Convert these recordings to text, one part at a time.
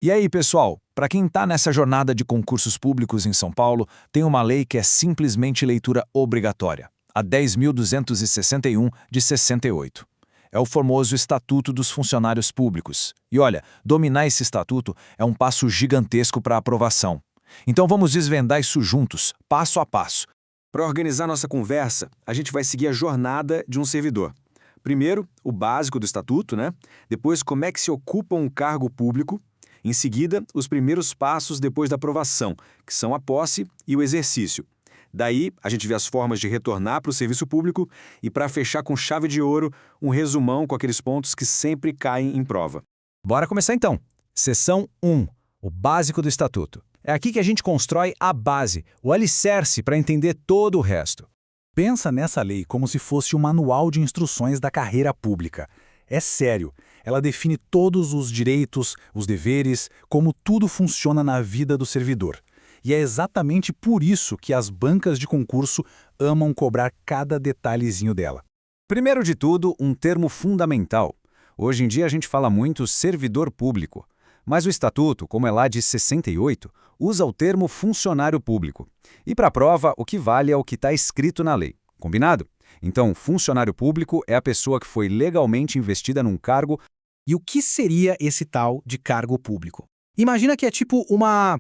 E aí, pessoal, para quem está nessa jornada de concursos públicos em São Paulo, tem uma lei que é simplesmente leitura obrigatória, a 10.261 de 68. É o famoso Estatuto dos Funcionários Públicos. E olha, dominar esse estatuto é um passo gigantesco para a aprovação. Então vamos desvendar isso juntos, passo a passo. Para organizar nossa conversa, a gente vai seguir a jornada de um servidor. Primeiro, o básico do estatuto, né? Depois, como é que se ocupa um cargo público. Em seguida, os primeiros passos depois da aprovação, que são a posse e o exercício. Daí, a gente vê as formas de retornar para o serviço público e, para fechar com chave de ouro, um resumão com aqueles pontos que sempre caem em prova. Bora começar então. Seção 1. O básico do Estatuto. É aqui que a gente constrói a base, o alicerce para entender todo o resto. Pensa nessa lei como se fosse um manual de instruções da carreira pública. É sério, ela define todos os direitos, os deveres, como tudo funciona na vida do servidor. E é exatamente por isso que as bancas de concurso amam cobrar cada detalhezinho dela. Primeiro de tudo, um termo fundamental. Hoje em dia a gente fala muito servidor público. Mas o Estatuto, como é lá de 68, usa o termo funcionário público. E para a prova, o que vale é o que está escrito na lei. Combinado? Então, funcionário público é a pessoa que foi legalmente investida num cargo. E o que seria esse tal de cargo público? Imagina que é tipo uma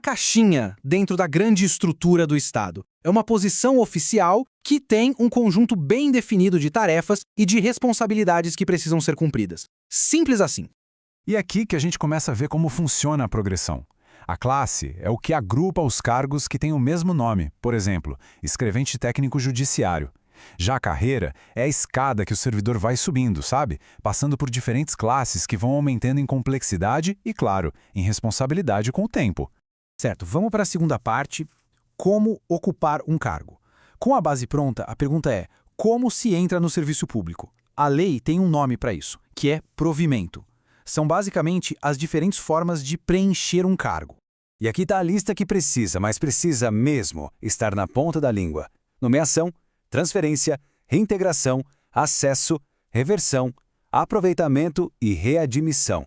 caixinha dentro da grande estrutura do Estado. É uma posição oficial que tem um conjunto bem definido de tarefas e de responsabilidades que precisam ser cumpridas. Simples assim. E é aqui que a gente começa a ver como funciona a progressão. A classe é o que agrupa os cargos que têm o mesmo nome, por exemplo, escrevente técnico judiciário. Já a carreira é a escada que o servidor vai subindo, sabe? Passando por diferentes classes que vão aumentando em complexidade e, claro, em responsabilidade com o tempo. Certo, vamos para a segunda parte, como ocupar um cargo. Com a base pronta, a pergunta é, como se entra no serviço público? A lei tem um nome para isso, que é provimento. São basicamente as diferentes formas de preencher um cargo. E aqui está a lista que precisa, mas precisa mesmo estar na ponta da língua. Nomeação, transferência, reintegração, acesso, reversão, aproveitamento e readmissão.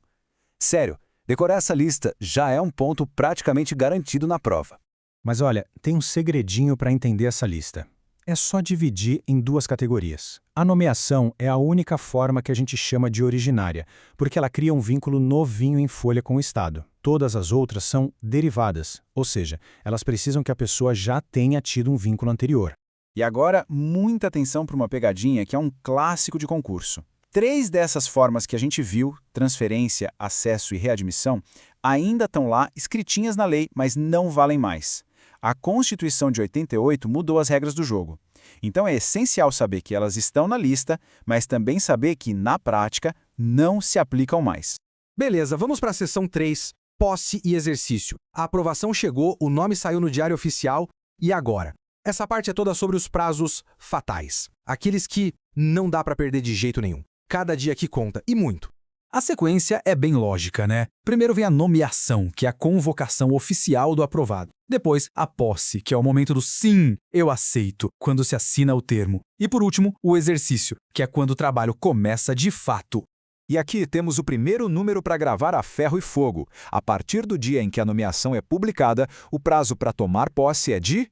Sério, decorar essa lista já é um ponto praticamente garantido na prova. Mas olha, tem um segredinho para entender essa lista. É só dividir em duas categorias. A nomeação é a única forma que a gente chama de originária, porque ela cria um vínculo novinho em folha com o Estado. Todas as outras são derivadas, ou seja, elas precisam que a pessoa já tenha tido um vínculo anterior. E agora, muita atenção para uma pegadinha que é um clássico de concurso. 3 dessas formas que a gente viu, transferência, acesso e readmissão, ainda estão lá escritinhas na lei, mas não valem mais. A Constituição de 88 mudou as regras do jogo. Então é essencial saber que elas estão na lista, mas também saber que, na prática, não se aplicam mais. Beleza, vamos para a seção 3, posse e exercício. A aprovação chegou, o nome saiu no Diário Oficial, e agora? Essa parte é toda sobre os prazos fatais. Aqueles que não dá para perder de jeito nenhum. Cada dia que conta, e muito. A sequência é bem lógica, né? Primeiro vem a nomeação, que é a convocação oficial do aprovado. Depois, a posse, que é o momento do sim, eu aceito, quando se assina o termo. E por último, o exercício, que é quando o trabalho começa de fato. E aqui temos o primeiro número para gravar a ferro e fogo. A partir do dia em que a nomeação é publicada, o prazo para tomar posse é de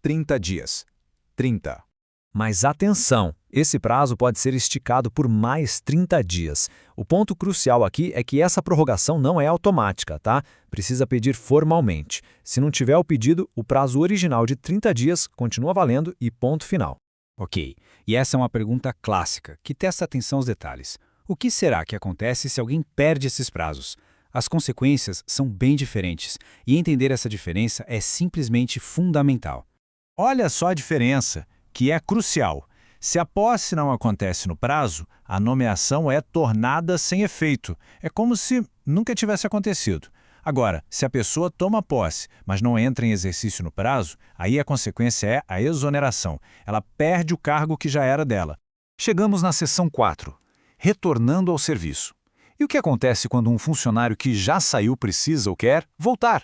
30 dias. 30. Mas atenção, esse prazo pode ser esticado por mais 30 dias. O ponto crucial aqui é que essa prorrogação não é automática, tá? Precisa pedir formalmente. Se não tiver o pedido, o prazo original de 30 dias continua valendo e ponto final. Ok, e essa é uma pergunta clássica, que testa atenção aos detalhes. O que será que acontece se alguém perde esses prazos? As consequências são bem diferentes, e entender essa diferença é simplesmente fundamental. Olha só a diferença, que é crucial. Se a posse não acontece no prazo, a nomeação é tornada sem efeito. É como se nunca tivesse acontecido. Agora, se a pessoa toma posse, mas não entra em exercício no prazo, aí a consequência é a exoneração. Ela perde o cargo que já era dela. Chegamos na seção 4, retornando ao serviço. E o que acontece quando um funcionário que já saiu precisa ou quer voltar?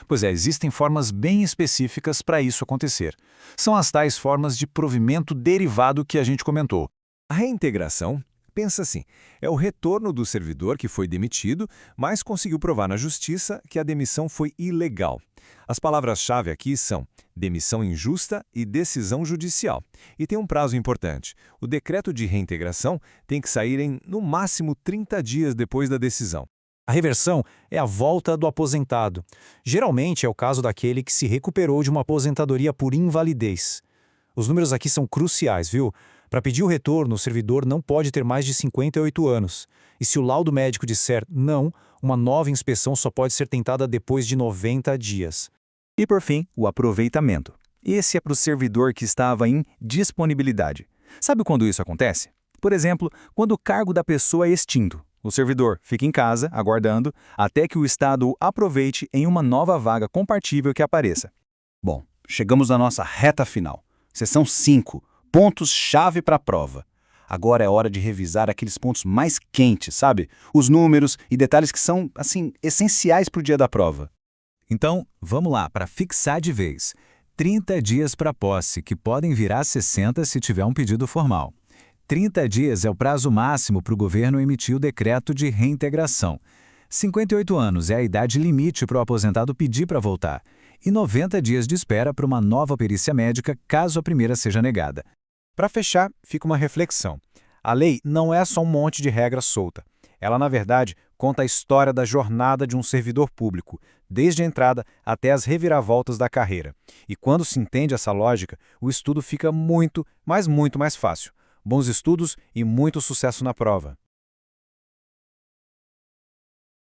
Pois é, existem formas bem específicas para isso acontecer. São as tais formas de provimento derivado que a gente comentou. A reintegração Pensa assim, é o retorno do servidor que foi demitido, mas conseguiu provar na justiça que a demissão foi ilegal. As palavras-chave aqui são demissão injusta e decisão judicial. E tem um prazo importante. O decreto de reintegração tem que sair em, no máximo, 30 dias depois da decisão. A reversão é a volta do aposentado. Geralmente é o caso daquele que se recuperou de uma aposentadoria por invalidez. Os números aqui são cruciais, viu? Para pedir o retorno, o servidor não pode ter mais de 58 anos. E se o laudo médico disser não, uma nova inspeção só pode ser tentada depois de 90 dias. E por fim, o aproveitamento. Esse é para o servidor que estava em disponibilidade. Sabe quando isso acontece? Por exemplo, quando o cargo da pessoa é extinto. O servidor fica em casa, aguardando, até que o Estado o aproveite em uma nova vaga compatível que apareça. Bom, chegamos na nossa reta final. Seção 5. Pontos-chave para a prova. Agora é hora de revisar aqueles pontos mais quentes, sabe? Os números e detalhes que são, assim, essenciais para o dia da prova. Então, vamos lá, para fixar de vez. 30 dias para posse, que podem virar 60 se tiver um pedido formal. 30 dias é o prazo máximo para o governo emitir o decreto de reintegração. 58 anos é a idade limite para o aposentado pedir para voltar. E 90 dias de espera para uma nova perícia médica, caso a primeira seja negada. Para fechar, fica uma reflexão. A lei não é só um monte de regra solta. Ela, na verdade, conta a história da jornada de um servidor público, desde a entrada até as reviravoltas da carreira. E quando se entende essa lógica, o estudo fica muito mais fácil. Bons estudos e muito sucesso na prova.